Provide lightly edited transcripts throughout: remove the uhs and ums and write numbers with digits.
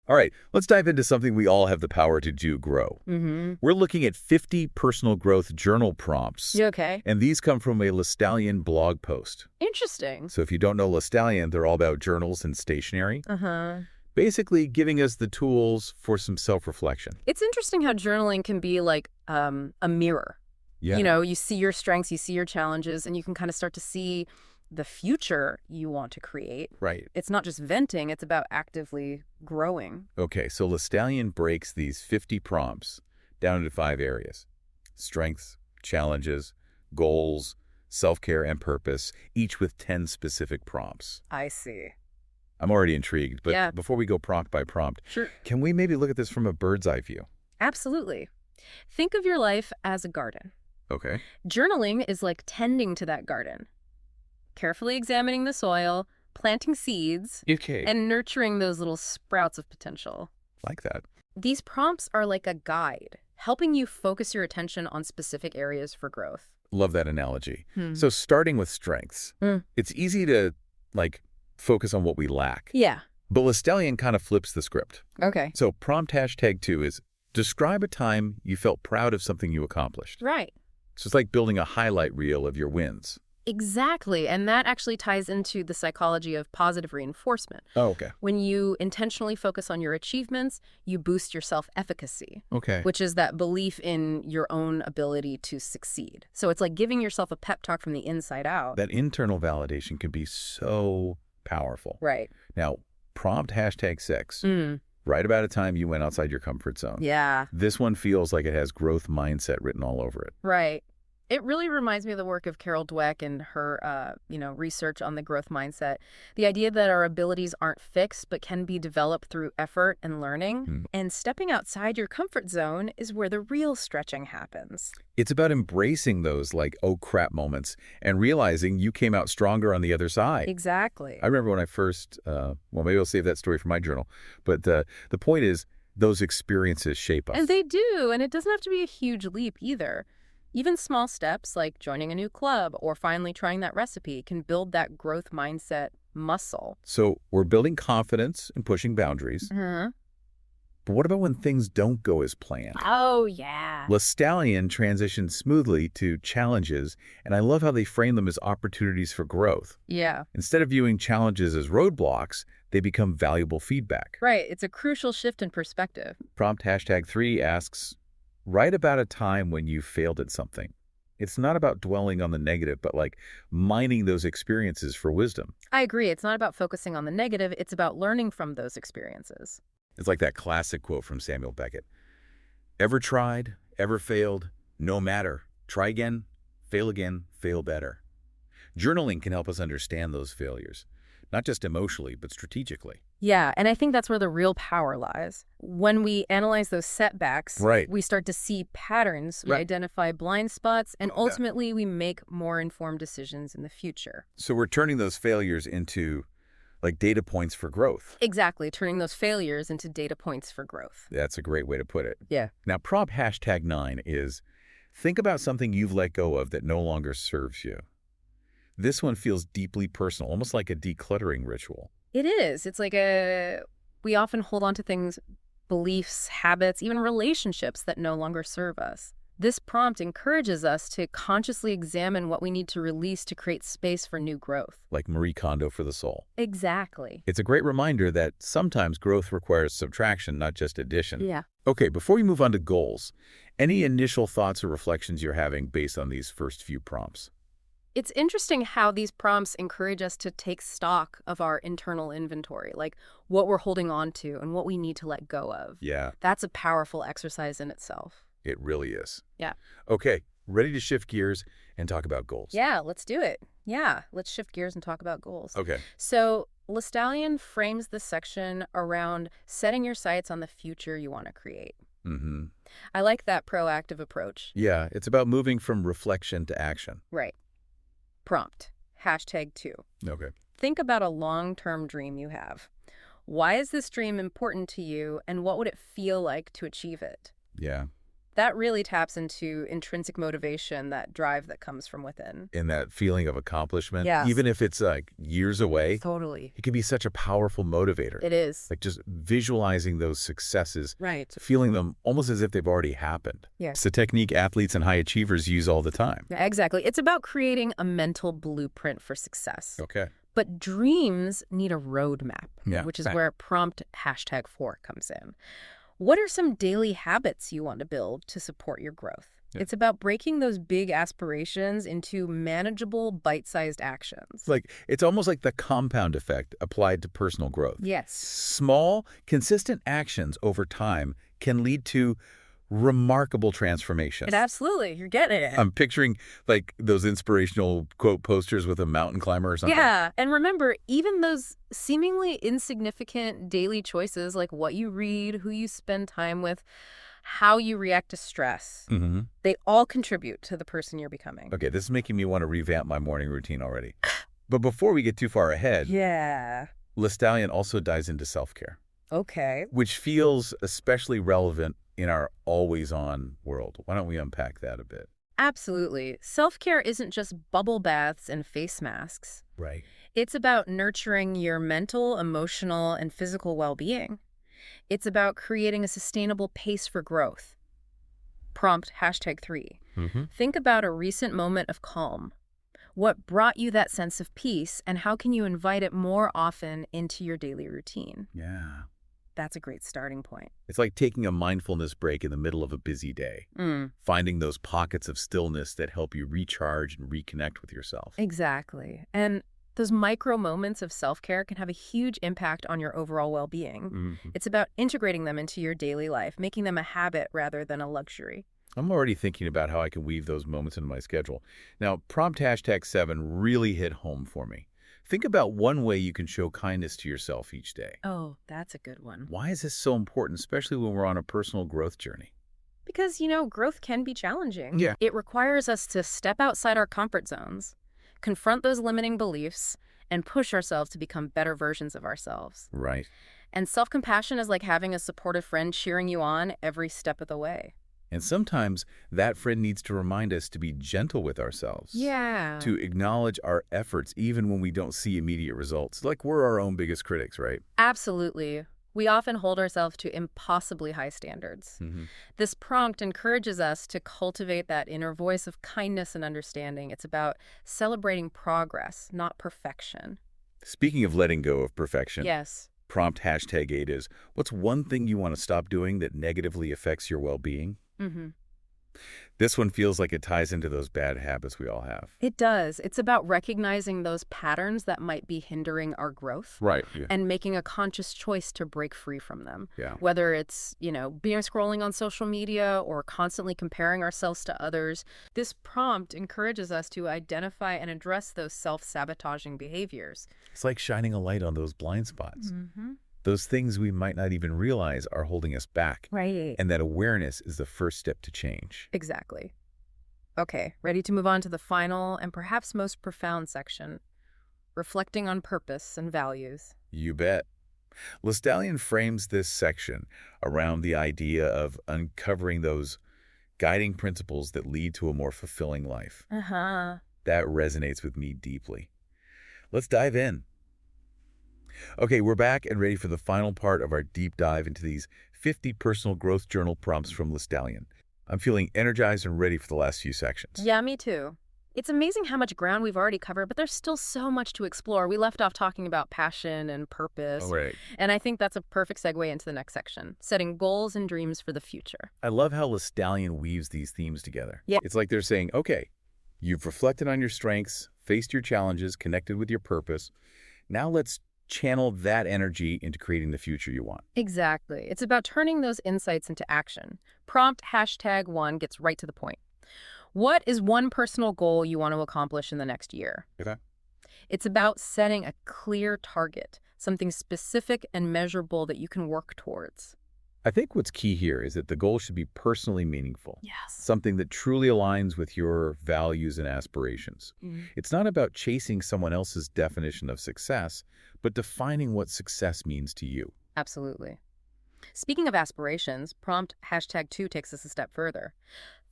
All right, let's dive into something we all have the power to do, grow. We're looking at 50 personal growth journal prompts. You okay? And these come from a Lestallion blog post. Interesting. So if you don't know Lestallion, they're all about journals and stationery. Uh-huh. Basically giving us the tools for some self-reflection. It's interesting how journaling can be like a mirror. Yeah. You know, you see your strengths, you see your challenges, and you can kind of start to see the future you want to create. Right. It's not just venting, it's about actively growing. Okay, so Lestallion breaks these 50 prompts down into 5 areas. Strengths, challenges, goals, self-care, and purpose, each with 10 specific prompts. I see. I'm already intrigued, but Yeah. before we go prompt by prompt, Sure. can we maybe look at this from a bird's eye view? Absolutely. Think of your life as a garden. Okay. Journaling is like tending to that garden. Carefully examining the soil, planting seeds, Okay. and nurturing those little sprouts of potential. Like that. These prompts are like a guide, helping you focus your attention on specific areas for growth. Love that analogy. So starting with strengths, it's easy to, focus on what we lack. Yeah. But Lestallion kind of flips the script. Okay. So prompt #2 is, describe a time you felt proud of something you accomplished. Right. So it's like building a highlight reel of your wins. Exactly. And that actually ties into the psychology of positive reinforcement. Oh, okay. When you intentionally focus on your achievements, you boost your self-efficacy, Okay. which is that belief in your own ability to succeed. So it's like giving yourself a pep talk from the inside out. That internal validation can be so powerful. Right. Now, prompt #6. Mm. Write about a time you went outside your comfort zone. Yeah. This one feels like it has growth mindset written all over it. Right. It really reminds me of the work of Carol Dweck and her, research on the growth mindset. The idea that our abilities aren't fixed but can be developed through effort and learning. And stepping outside your comfort zone is where the real stretching happens. It's about embracing those oh crap moments and realizing you came out stronger on the other side. Exactly. I remember when I first, maybe I'll save that story for my journal, but the point is those experiences shape us. And they do, and it doesn't have to be a huge leap either. Even small steps like joining a new club or finally trying that recipe can build that growth mindset muscle. So we're building confidence and pushing boundaries. But what about when things don't go as planned? Oh, yeah. Lestallion transitions smoothly to challenges, and I love how they frame them as opportunities for growth. Yeah. Instead of viewing challenges as roadblocks, they become valuable feedback. Right. It's a crucial shift in perspective. Prompt #3 asks, write about a time when you failed at something. It's not about dwelling on the negative, but mining those experiences for wisdom. I agree. It's not about focusing on the negative. It's about learning from those experiences. It's like that classic quote from Samuel Beckett. Ever tried, ever failed, no matter. Try again, fail better. Journaling can help us understand those failures, not just emotionally, but strategically. Yeah, and I think that's where the real power lies. When we analyze those setbacks, Right. we start to see patterns, we Right. identify blind spots, and ultimately we make more informed decisions in the future. So we're turning those failures into data points for growth. Exactly, turning those failures into data points for growth. That's a great way to put it. Yeah. Now, prompt #9 is, think about something you've let go of that no longer serves you. This one feels deeply personal, almost like a decluttering ritual. It is. It's like we often hold on to things, beliefs, habits, even relationships that no longer serve us. This prompt encourages us to consciously examine what we need to release to create space for new growth. Like Marie Kondo for the soul. Exactly. It's a great reminder that sometimes growth requires subtraction, not just addition. Yeah. Okay, before we move on to goals, any initial thoughts or reflections you're having based on these first few prompts? It's interesting how these prompts encourage us to take stock of our internal inventory, like what we're holding on to and what we need to let go of. Yeah, That's a powerful exercise in itself. it really is. Yeah. Okay, ready to shift gears and talk about goals. Yeah, let's do it. Yeah, let's shift gears and talk about goals. Okay. So Lestallion frames this section around setting your sights on the future you want to create. I like that proactive approach. Yeah, it's about moving from reflection to action. Right. Prompt, #2. Okay. Think about a long-term dream you have. Why is this dream important to you, and what would it feel like to achieve it? Yeah. That really taps into intrinsic motivation, that drive that comes from within. And that feeling of accomplishment, Yes. even if it's like years away, Totally. it can be such a powerful motivator. It is. Like just visualizing those successes, Right. feeling them almost as if they've already happened. Yeah. It's a technique athletes and high achievers use all the time. Yeah, exactly. It's about creating a mental blueprint for success. Okay. But dreams need a roadmap, Yeah. which is where prompt #4 comes in. What are some daily habits you want to build to support your growth? Yeah. It's about breaking those big aspirations into manageable, bite-sized actions. It's almost like the compound effect applied to personal growth. Yes. Small, consistent actions over time can lead to remarkable transformations. Absolutely. You're getting it. I'm picturing like those inspirational quote posters with a mountain climber or something. Yeah. And remember, even those seemingly insignificant daily choices, like what you read, who you spend time with, how you react to stress, they all contribute to the person you're becoming. Okay, this is making me want to revamp my morning routine already. But before we get too far ahead, Yeah. Lestallion also dives into self-care, Okay. which feels especially relevant in our always-on world. Why don't we unpack that a bit? Absolutely. Self-care isn't just bubble baths and face masks. Right. It's about nurturing your mental, emotional, and physical well-being. It's about creating a sustainable pace for growth. Prompt #3. Think about a recent moment of calm. What brought you that sense of peace, and how can you invite it more often into your daily routine? Yeah. That's a great starting point. It's like taking a mindfulness break in the middle of a busy day, finding those pockets of stillness that help you recharge and reconnect with yourself. Exactly. And those micro moments of self-care can have a huge impact on your overall well-being. It's about integrating them into your daily life, making them a habit rather than a luxury. I'm already thinking about how I can weave those moments into my schedule. Now, prompt #7 really hit home for me. Think about one way you can show kindness to yourself each day. Oh, that's a good one. Why is this so important, especially when we're on a personal growth journey? Because, growth can be challenging. Yeah. It requires us to step outside our comfort zones, confront those limiting beliefs, and push ourselves to become better versions of ourselves. Right. And self-compassion is like having a supportive friend cheering you on every step of the way. And sometimes that friend needs to remind us to be gentle with ourselves. Yeah. To acknowledge our efforts even when we don't see immediate results. Like we're our own biggest critics, right? Absolutely. We often hold ourselves to impossibly high standards. This prompt encourages us to cultivate that inner voice of kindness and understanding. It's about celebrating progress, not perfection. Speaking of letting go of perfection. Yes. Prompt #8 is, what's one thing you want to stop doing that negatively affects your well-being? This one feels like it ties into those bad habits we all have. It does. It's about recognizing those patterns that might be hindering our growth. Right. Yeah. And making a conscious choice to break free from them. Yeah. Whether it's, being scrolling on social media or constantly comparing ourselves to others, this prompt encourages us to identify and address those self-sabotaging behaviors. It's like shining a light on those blind spots. Those things we might not even realize are holding us back. Right. And that awareness is the first step to change. Exactly. Okay, ready to move on to the final and perhaps most profound section, reflecting on purpose and values. You bet. Lestallion frames this section around the idea of uncovering those guiding principles that lead to a more fulfilling life. That resonates with me deeply. Let's dive in. Okay, we're back and ready for the final part of our deep dive into these 50 personal growth journal prompts from Lestallion. I'm feeling energized and ready for the last few sections. Yeah, me too. It's amazing how much ground we've already covered, but there's still so much to explore. We left off talking about passion and purpose. Oh, right. And I think that's a perfect segue into the next section, setting goals and dreams for the future. I love how Lestallion weaves these themes together. Yeah. It's like they're saying, okay, you've reflected on your strengths, faced your challenges, connected with your purpose. Now let's channel that energy into creating the future you want. Exactly. It's about turning those insights into action. Prompt #1 gets right to the point. What is one personal goal you want to accomplish in the next year? Okay. It's about setting a clear target, something specific and measurable that you can work towards. I think what's key here is that the goal should be personally meaningful. Yes. Something that truly aligns with your values and aspirations. It's not about chasing someone else's definition of success, but defining what success means to you. Absolutely. Speaking of aspirations, prompt #2 takes us a step further.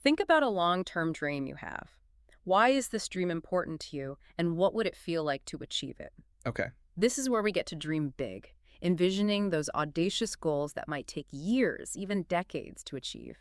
Think about a long-term dream you have. Why is this dream important to you, and what would it feel like to achieve it? Okay. This is where we get to dream big, envisioning those audacious goals that might take years, even decades, to achieve.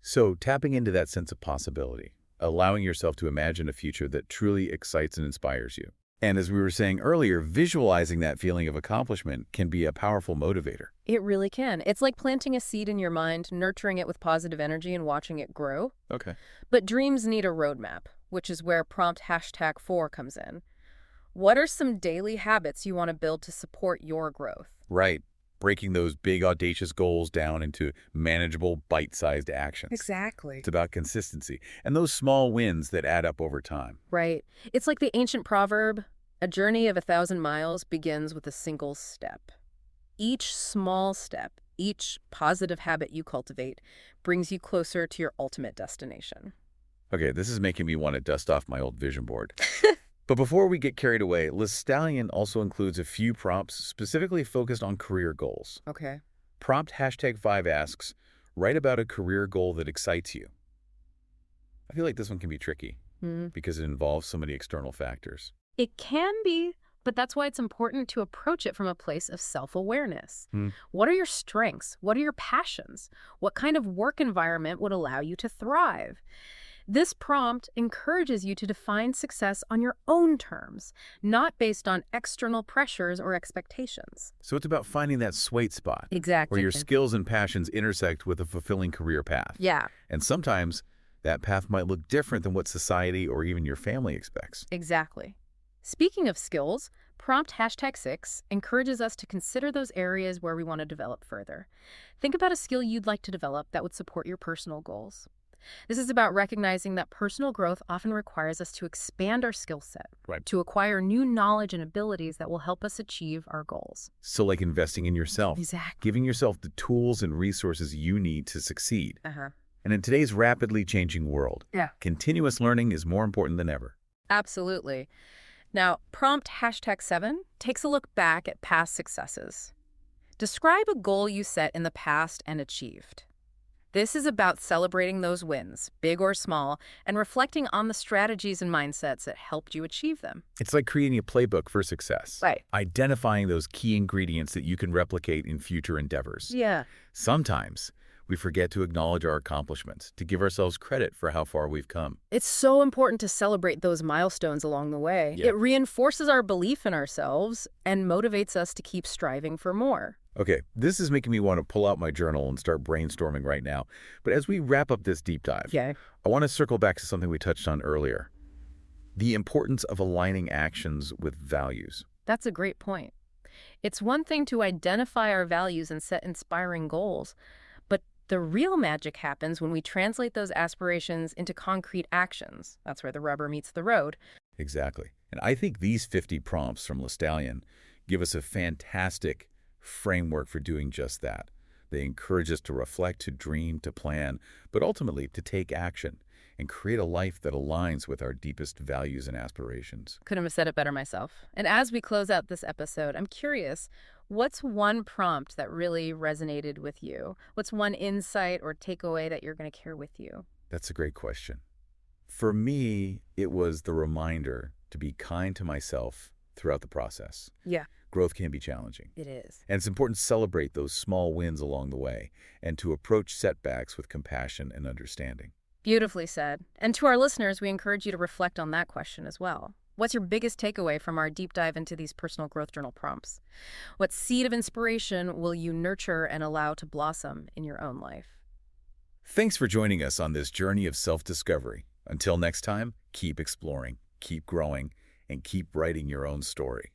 So tapping into that sense of possibility, allowing yourself to imagine a future that truly excites and inspires you. And as we were saying earlier, visualizing that feeling of accomplishment can be a powerful motivator. It really can. It's like planting a seed in your mind, nurturing it with positive energy and watching it grow. Okay. But dreams need a roadmap, which is where prompt #4 comes in. What are some daily habits you want to build to support your growth? Right. Breaking those big, audacious goals down into manageable, bite-sized actions. Exactly. It's about consistency and those small wins that add up over time. Right. It's like the ancient proverb, a journey of 1,000 miles begins with a single step. Each small step, each positive habit you cultivate, brings you closer to your ultimate destination. Okay, this is making me want to dust off my old vision board. But before we get carried away, Lestallion also includes a few prompts specifically focused on career goals. Okay. Prompt #5 asks, write about a career goal that excites you. I feel like this one can be tricky because it involves so many external factors. It can be, but that's why it's important to approach it from a place of self-awareness. What are your strengths? What are your passions? What kind of work environment would allow you to thrive? This prompt encourages you to define success on your own terms, not based on external pressures or expectations. So it's about finding that sweet spot Exactly. where your skills and passions intersect with a fulfilling career path. Yeah, And sometimes that path might look different than what society or even your family expects. exactly. Speaking of skills, prompt #6 encourages us to consider those areas where we want to develop further. Think about a skill you'd like to develop that would support your personal goals. This is about recognizing that personal growth often requires us to expand our skill set, Right. to acquire new knowledge and abilities that will help us achieve our goals. So like investing in yourself, Exactly. giving yourself the tools and resources you need to succeed. Uh-huh. And in today's rapidly changing world, Yeah. continuous learning is more important than ever. Absolutely. Now, prompt #7 takes a look back at past successes. Describe a goal you set in the past and achieved. This is about celebrating those wins, big or small, and reflecting on the strategies and mindsets that helped you achieve them. It's like creating a playbook for success. Right. Identifying those key ingredients that you can replicate in future endeavors. Yeah. Sometimes we forget to acknowledge our accomplishments, to give ourselves credit for how far we've come. It's so important to celebrate those milestones along the way. Yeah. It reinforces our belief in ourselves and motivates us to keep striving for more. Okay, this is making me want to pull out my journal and start brainstorming right now. But as we wrap up this deep dive, Okay. I want to circle back to something we touched on earlier. The importance of aligning actions with values. That's a great point. It's one thing to identify our values and set inspiring goals, but the real magic happens when we translate those aspirations into concrete actions. That's where the rubber meets the road. Exactly. And I think these 50 prompts from Lestallion give us a fantastic framework for doing just that. They encourage us to reflect, to dream, to plan, but ultimately to take action and create a life that aligns with our deepest values and aspirations. Couldn't have said it better myself. And as we close out this episode, I'm curious, what's one prompt that really resonated with you? What's one insight or takeaway that you're going to carry with you? That's a great question. For me, it was the reminder to be kind to myself throughout the process. Yeah, Growth can be challenging. it is. And it's important to celebrate those small wins along the way and to approach setbacks with compassion and understanding. Beautifully said. And to our listeners, we encourage you to reflect on that question as well. What's your biggest takeaway from our deep dive into these personal growth journal prompts? What seed of inspiration will you nurture and allow to blossom in your own life? Thanks for joining us on this journey of self-discovery. Until next time, keep exploring, keep growing, and keep writing your own story.